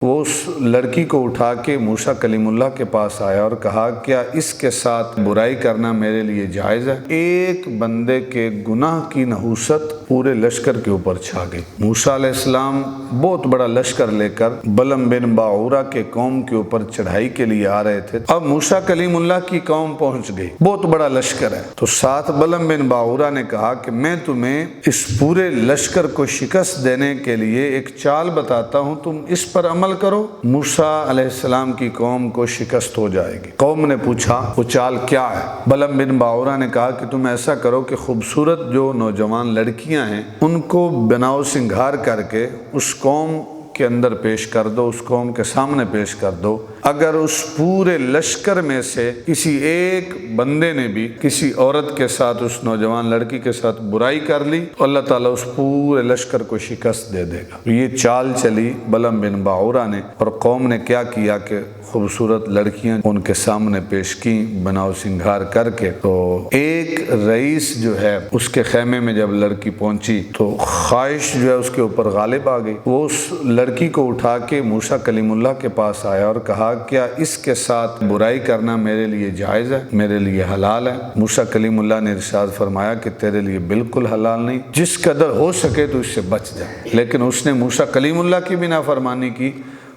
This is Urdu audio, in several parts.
وہ اس لڑکی کو اٹھا کے موسیٰ کلیم اللہ کے پاس آیا اور کہا کیا اس کے ساتھ برائی کرنا میرے لیے جائز ہے؟ ایک بندے کے گناہ کی نحوست پورے لشکر کے اوپر چھا گئی۔ موسیٰ علیہ السلام بہت بڑا لشکر لے کر بلم بن باعورہ کے قوم کے اوپر چڑھائی کے لیے آ رہے تھے۔ اب موسیٰ کلیم اللہ کی قوم پہنچ گئی، بہت بڑا لشکر ہے، تو ساتھ بلم بن باعورہ نے کہا کہ میں تمہیں اس پورے لشکر کو شکست دینے کے لیے ایک چال بتاتا ہوں، تم اس پر عمل کرو، موسیٰ علیہ السلام کی قوم کو شکست ہو جائے گی۔ قوم نے پوچھا وہ چال کیا ہے؟ بلم بن باعورہ نے کہا کہ تم ایسا کرو کہ خوبصورت جو نوجوان لڑکیاں ہیں ان کو بناؤ سنگھار کر کے اس قوم کے اندر پیش کر دو، اس قوم کے سامنے پیش کر دو۔ اگر اس پورے لشکر میں سے کسی ایک بندے نے بھی کسی عورت کے ساتھ، اس نوجوان لڑکی کے ساتھ برائی کر لی تو اللہ تعالیٰ اس پورے لشکر کو شکست دے دے گا۔ یہ چال چلی بلم بن باعورہ نے، اور قوم نے کیا کیا کہ خوبصورت لڑکیاں ان کے سامنے پیش کی بناؤ سنگھار کر کے۔ تو ایک رئیس جو ہے اس کے خیمے میں جب لڑکی پہنچی تو خواہش جو ہے اس کے اوپر غالب آ گئی۔ وہ اس لڑکی کو اٹھا کے موسیٰ کلیم اللہ کے پاس آیا اور کہا کیا اس کے ساتھ برائی کرنا میرے لیے جائز ہے، میرے لیے حلال ہے؟ موسیٰ کلیم اللہ نے ارشاد فرمایا کہ تیرے لیے بالکل حلال نہیں، جس قدر ہو سکے تو اس سے بچ جا۔ لیکن اس نے موسیٰ کلیم اللہ کی بھی نافرمانی کی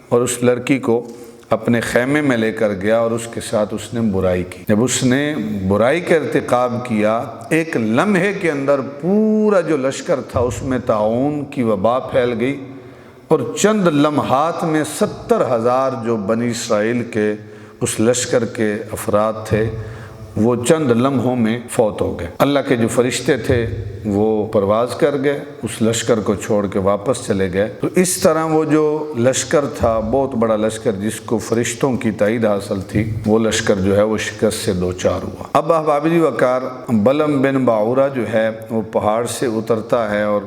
اور اس لڑکی کو اپنے خیمے میں لے کر گیا اور اس کے ساتھ اس نے برائی کی۔ جب اس نے برائی کا ارتکاب کیا، ایک لمحے کے اندر پورا جو لشکر تھا اس میں طاعون کی وبا پھیل گئی، اور چند لمحات میں 70,000 جو بنی اسرائیل کے اس لشکر کے افراد تھے وہ چند لمحوں میں فوت ہو گئے۔ اللہ کے جو فرشتے تھے وہ پرواز کر گئے، اس لشکر کو چھوڑ کے واپس چلے گئے۔ تو اس طرح وہ جو لشکر تھا، بہت بڑا لشکر جس کو فرشتوں کی تائید حاصل تھی، وہ لشکر جو ہے وہ شکست سے دوچار ہوا۔ اب احبابی وقار، بلم بن باعورہ جو ہے وہ پہاڑ سے اترتا ہے اور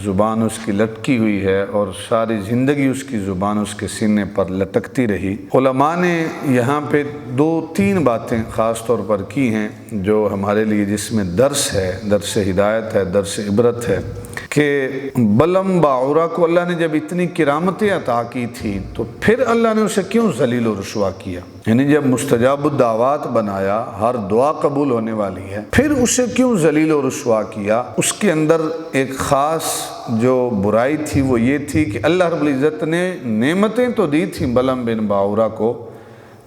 زبان اس کی لٹکی ہوئی ہے، اور ساری زندگی اس کی زبان اس کے سینے پر لٹکتی رہی۔ علماء نے یہاں پہ 2-3 باتیں خاص طور پر کی ہیں جو ہمارے لیے جس میں درس ہے، درس ہدایت ہے، درس عبرت ہے، کہ بلم باعورہ کو اللہ نے جب اتنی کرامتیں عطا کی تھی تو پھر اللہ نے اسے کیوں ذلیل و رسوا کیا؟ یعنی جب مستجاب الدعوات بنایا، ہر دعا قبول ہونے والی ہے، پھر اسے کیوں ذلیل و رسوا کیا؟ اس کے اندر ایک خاص جو برائی تھی وہ یہ تھی کہ اللہ رب العزت نے نعمتیں تو دی تھیں بلم بن باعورہ کو،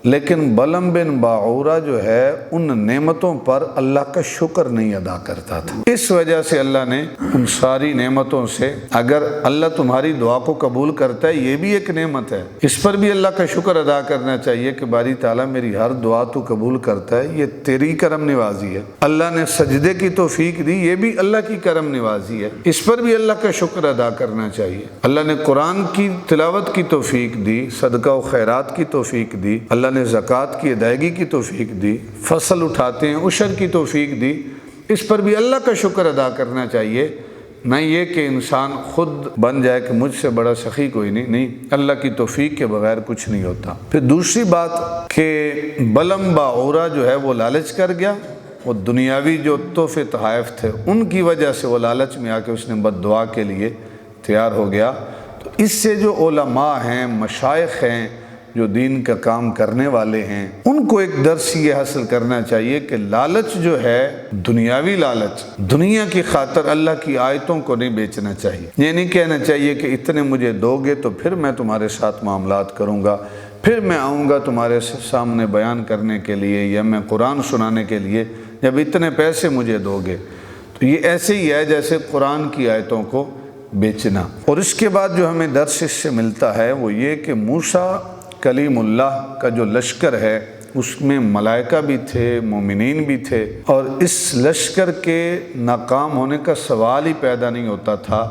لیکن بلم بن باعورہ جو ہے ان نعمتوں پر اللہ کا شکر نہیں ادا کرتا تھا۔ اس وجہ سے اللہ نے ان ساری نعمتوں سے، اگر اللہ تمہاری دعا کو قبول کرتا ہے یہ بھی ایک نعمت ہے، اس پر بھی اللہ کا شکر ادا کرنا چاہیے کہ باری تعالیٰ میری ہر دعا تو قبول کرتا ہے، یہ تیری کرم نوازی ہے۔ اللہ نے سجدے کی توفیق دی، یہ بھی اللہ کی کرم نوازی ہے، اس پر بھی اللہ کا شکر ادا کرنا چاہیے۔ اللہ نے قرآن کی تلاوت کی توفیق دی، صدقہ و خیرات کی توفیق دی، اللہ نے زکوٰۃ کی ادائیگی کی توفیق دی، فصل اٹھاتے ہیں عشر کی توفیق دی، اس پر بھی اللہ کا شکر ادا کرنا چاہیے، نہ یہ کہ انسان خود بن جائے کہ مجھ سے بڑا سخی کوئی نہیں، اللہ کی توفیق کے بغیر کچھ نہیں ہوتا۔ پھر دوسری بات کہ بلم باعورہ جو ہے وہ لالچ کر گیا، وہ دنیاوی جو تحفے تحائف تھے ان کی وجہ سے وہ لالچ میں آ کے اس نے بد دعا کے لیے تیار ہو گیا۔ تو اس سے جو علماء ہیں، مشائخ ہیں، جو دین کا کام کرنے والے ہیں، ان کو ایک درس یہ حاصل کرنا چاہیے کہ لالچ جو ہے، دنیاوی لالچ، دنیا کی خاطر اللہ کی آیتوں کو نہیں بیچنا چاہیے۔ یہ نہیں کہنا چاہیے کہ اتنے مجھے دو گے تو پھر میں تمہارے ساتھ معاملات کروں گا، پھر میں آؤں گا تمہارے سامنے بیان کرنے کے لیے یا میں قرآن سنانے کے لیے، جب اتنے پیسے مجھے دو گے۔ تو یہ ایسے ہی ہے جیسے قرآن کی آیتوں کو بیچنا۔ اور اس کے بعد جو ہمیں درس اس سے ملتا ہے وہ یہ کہ موسیٰ کلیم اللہ کا جو لشکر ہے اس میں ملائکہ بھی تھے، مومنین بھی تھے، اور اس لشکر کے ناکام ہونے کا سوال ہی پیدا نہیں ہوتا تھا۔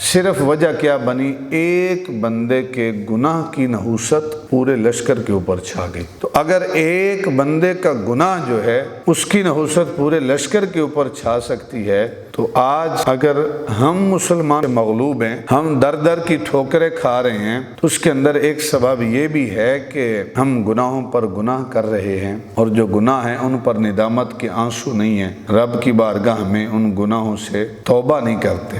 صرف وجہ کیا بنی؟ ایک بندے کے گناہ کی نحوست پورے لشکر کے اوپر چھا گئی۔ تو اگر ایک بندے کا گناہ جو ہے اس کی نحوست پورے لشکر کے اوپر چھا سکتی ہے، تو آج اگر ہم مسلمان مغلوب ہیں، ہم در در کی ٹھوکریں کھا رہے ہیں، تو اس کے اندر ایک سبب یہ بھی ہے کہ ہم گناہوں پر گناہ کر رہے ہیں، اور جو گناہ ہیں ان پر ندامت کے آنسو نہیں ہیں، رب کی بارگاہ میں ان گناہوں سے توبہ نہیں کرتے۔